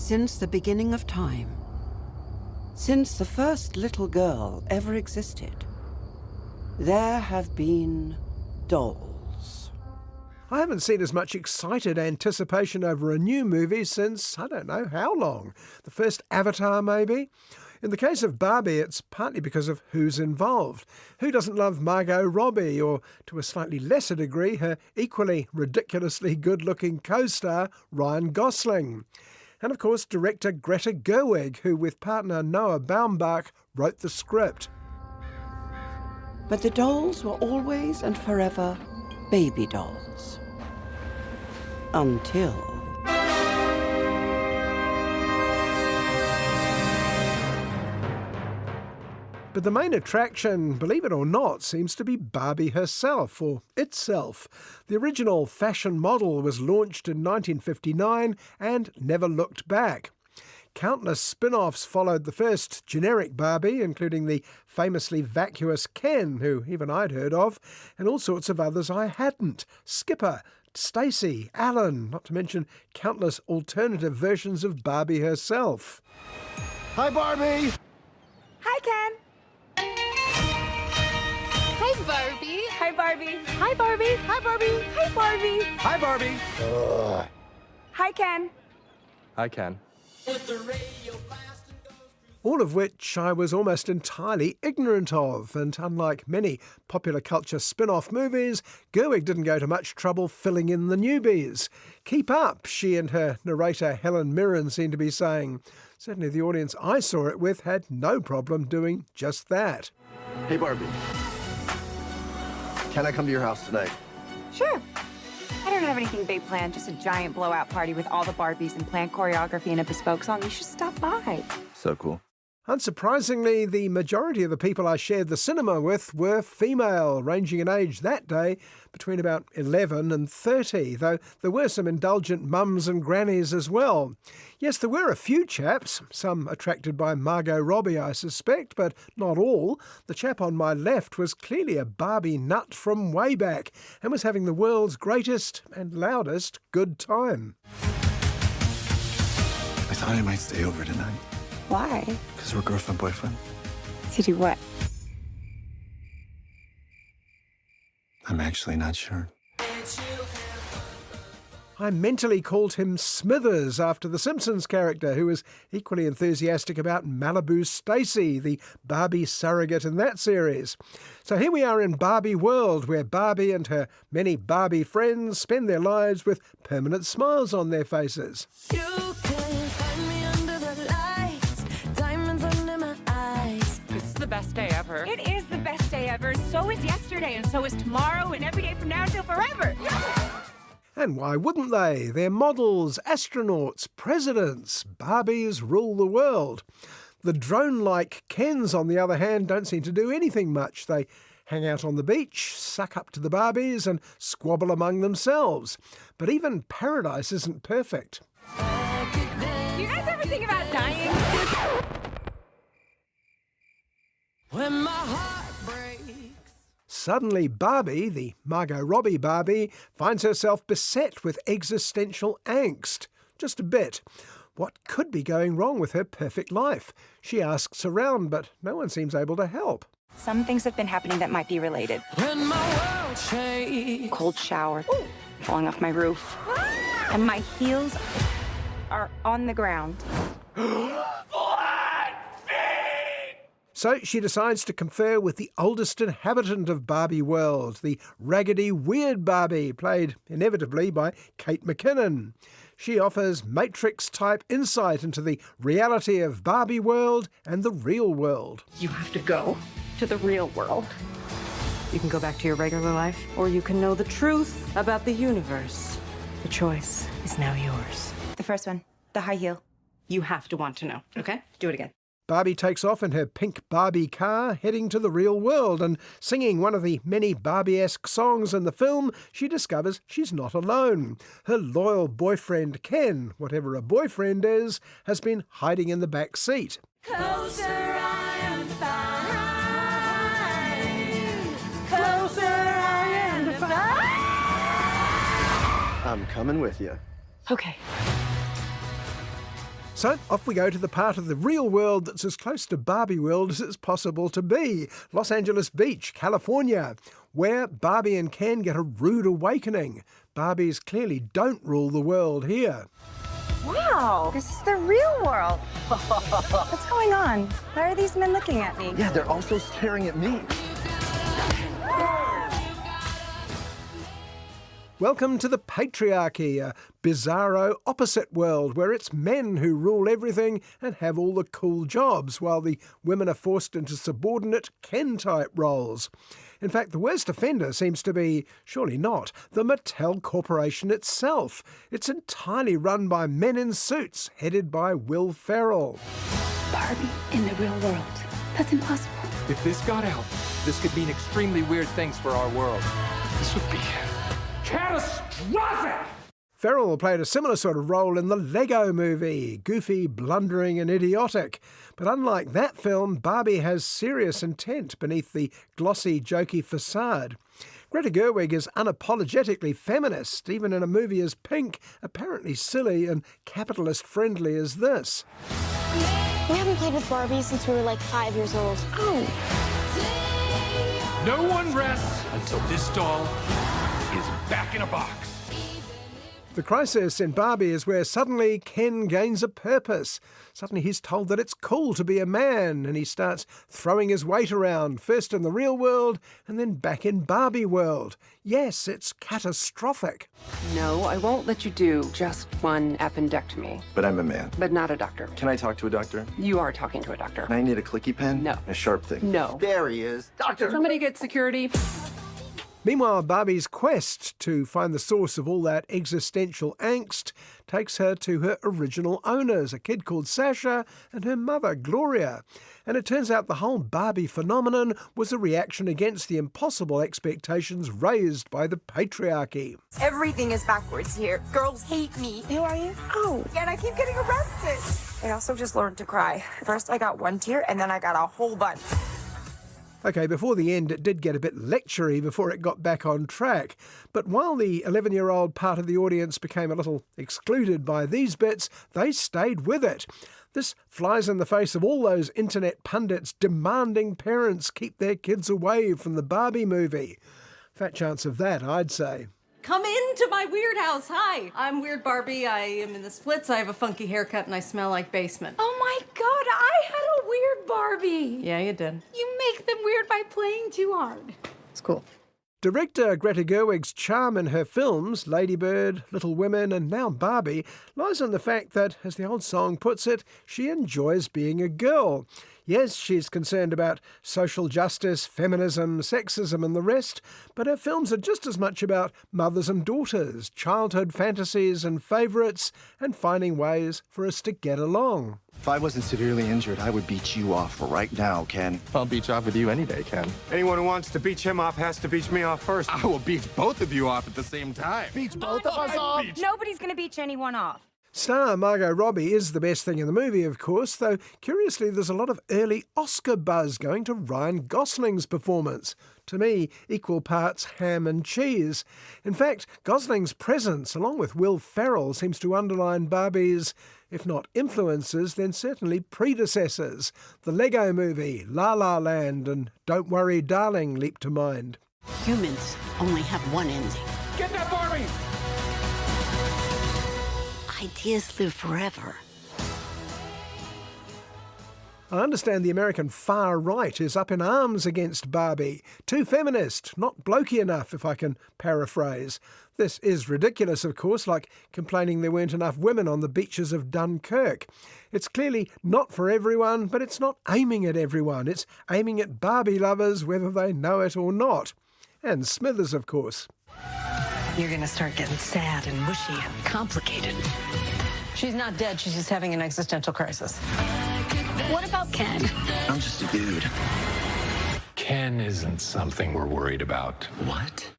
Since the beginning of time, since the first little girl ever existed, there have been dolls. I haven't seen as much excited anticipation over a new movie since, I don't know how long. The first Avatar, maybe? In the case of Barbie, it's partly because of who's involved. Who doesn't love Margot Robbie, or, to a slightly lesser degree, her equally ridiculously good-looking co-star, Ryan Gosling? And of course, director Greta Gerwig, who with partner Noah Baumbach wrote the script. But the dolls were always and forever baby dolls. Until... But the main attraction, believe it or not, seems to be Barbie herself, or itself. The original fashion model was launched in 1959 and never looked back. Countless spin-offs followed the first generic Barbie, including the famously vacuous Ken, who even I'd heard of, and all sorts of others I hadn't. Skipper, Stacy, Alan, not to mention countless alternative versions of Barbie herself. Hi, Barbie! Hi, Ken! Hi, Barbie. Hi, Barbie. Hi, Barbie. Hi, Barbie. Hi, Barbie. Hi, Barbie! Hi, Ken. Hi, Ken. All of which I was almost entirely ignorant of, and unlike many popular culture spin-off movies, Gerwig didn't go to much trouble filling in the newbies. Keep up, she and her narrator Helen Mirren seem to be saying. Certainly the audience I saw it with had no problem doing just that. Hey, Barbie. Can I come to your house tonight? Sure. I don't have anything big planned, just a giant blowout party with all the Barbies and planned choreography and a bespoke song. You should stop by. So cool. Unsurprisingly, the majority of the people I shared the cinema with were female, ranging in age that day between about 11 and 30, though there were some indulgent mums and grannies as well. Yes, there were a few chaps, some attracted by Margot Robbie, I suspect, but not all. The chap on my left was clearly a Barbie nut from way back and was having the world's greatest and loudest good time. I thought I might stay over tonight. Why? Because we're girlfriend-boyfriend. To do what? I'm actually not sure. I mentally called him Smithers after the Simpsons character, who was equally enthusiastic about Malibu Stacy, the Barbie surrogate in that series. So here we are in Barbie World, where Barbie and her many Barbie friends spend their lives with permanent smiles on their faces. You can find me under the lights, diamonds under my eyes. This is the best day ever. It is the best day ever. So is yesterday, and so is tomorrow, and every day from now until forever. And why wouldn't they? They're models, astronauts, presidents. Barbies rule the world. The drone-like Kens, on the other hand, don't seem to do anything much. They hang out on the beach, suck up to the Barbies, and squabble among themselves. But even paradise isn't perfect. Do you guys ever think about dying? When my heart breaks. Suddenly Barbie, the Margot Robbie Barbie, finds herself beset with existential angst. Just a bit. What could be going wrong with her perfect life? She asks around, but no one seems able to help. Some things have been happening that might be related. When my world shakes. Cold shower, falling off my roof, and my heels are on the ground. So she decides to confer with the oldest inhabitant of Barbie World, the raggedy, weird Barbie, played inevitably by Kate McKinnon. She offers Matrix-type insight into the reality of Barbie World and the real world. You have to go to the real world. You can go back to your regular life, or you can know the truth about the universe. The choice is now yours. The first one, the high heel. You have to want to know, okay? Do it again. Barbie takes off in her pink Barbie car, heading to the real world, and singing one of the many Barbie-esque songs in the film, she discovers she's not alone. Her loyal boyfriend Ken, whatever a boyfriend is, has been hiding in the back seat. Closer I am to find. Closer I am to find. I'm coming with you. Okay. So off we go to the part of the real world that's as close to Barbie world as it's possible to be, Los Angeles Beach, California, where Barbie and Ken get a rude awakening. Barbies clearly don't rule the world here. Wow, this is the real world. What's going on? Why are these men looking at me? Yeah, they're also staring at me. Welcome to the patriarchy, a bizarro opposite world where it's men who rule everything and have all the cool jobs, while the women are forced into subordinate Ken-type roles. In fact, the worst offender seems to be, surely not, the Mattel Corporation itself. It's entirely run by men in suits, headed by Will Ferrell. Barbie in the real world. That's impossible. If this got out, this could mean extremely weird things for our world. This would be catastrophic! Ferrell played a similar sort of role in the Lego Movie, goofy, blundering and idiotic. But unlike that film, Barbie has serious intent beneath the glossy, jokey facade. Greta Gerwig is unapologetically feminist, even in a movie as pink, apparently silly and capitalist-friendly as this. We haven't played with Barbie since we were like 5 years old. Oh. No one rests until this doll is back in a box. The crisis in Barbie is where suddenly Ken gains a purpose. Suddenly he's told that it's cool to be a man, and he starts throwing his weight around, first in the real world and then back in Barbie world. Yes, it's catastrophic. No, I won't let you do just one appendectomy. But I'm a man. But not a doctor. Can I talk to a doctor? You are talking to a doctor. I need a clicky pen? No. A sharp thing? No. There he is. Doctor! Somebody get security. Meanwhile, Barbie's quest to find the source of all that existential angst takes her to her original owners, a kid called Sasha and her mother, Gloria. And it turns out the whole Barbie phenomenon was a reaction against the impossible expectations raised by the patriarchy. Everything is backwards here. Girls hate me. Who are you? Oh. And I keep getting arrested. I also just learned to cry. First I got one tear, and then I got a whole bunch. OK, before the end, it did get a bit lectury before it got back on track. But while the 11-year-old part of the audience became a little excluded by these bits, they stayed with it. This flies in the face of all those internet pundits demanding parents keep their kids away from the Barbie movie. Fat chance of that, I'd say. Come into my weird house. Hi, I'm Weird Barbie. I am in the splits. I have a funky haircut and I smell like basement. Oh my god, I had a weird Barbie. Yeah, you did. You make them weird by playing too hard. It's cool. Director Greta Gerwig's charm in her films, Lady Bird, Little Women and now Barbie, lies in the fact that, as the old song puts it, she enjoys being a girl. Yes, she's concerned about social justice, feminism, sexism and the rest, but her films are just as much about mothers and daughters, childhood fantasies and favourites, and finding ways for us to get along. If I wasn't severely injured, I would beat you off right now, Ken. I'll beach off with you any day, Ken. Anyone who wants to beach him off has to beach me off first. I will beach both of you off at the same time. Beach both of us off? Nobody's gonna beach anyone off. Star Margot Robbie is the best thing in the movie, of course, though curiously there's a lot of early Oscar buzz going to Ryan Gosling's performance. To me, equal parts ham and cheese. In fact, Gosling's presence, along with Will Ferrell, seems to underline Barbie's, if not influences, then certainly predecessors. The Lego Movie, La La Land and Don't Worry Darling leap to mind. Humans only have one ending. Get that Barbie! Ideas live forever. I understand the American far right is up in arms against Barbie. Too feminist, not blokey enough, if I can paraphrase. This is ridiculous, of course, like complaining there weren't enough women on the beaches of Dunkirk. It's clearly not for everyone, but it's not aiming at everyone. It's aiming at Barbie lovers, whether they know it or not. And Smithers, of course. You're gonna start getting sad and mushy and complicated. She's not dead, she's just having an existential crisis. What about Ken? I'm just a dude. Ken isn't something we're worried about. What?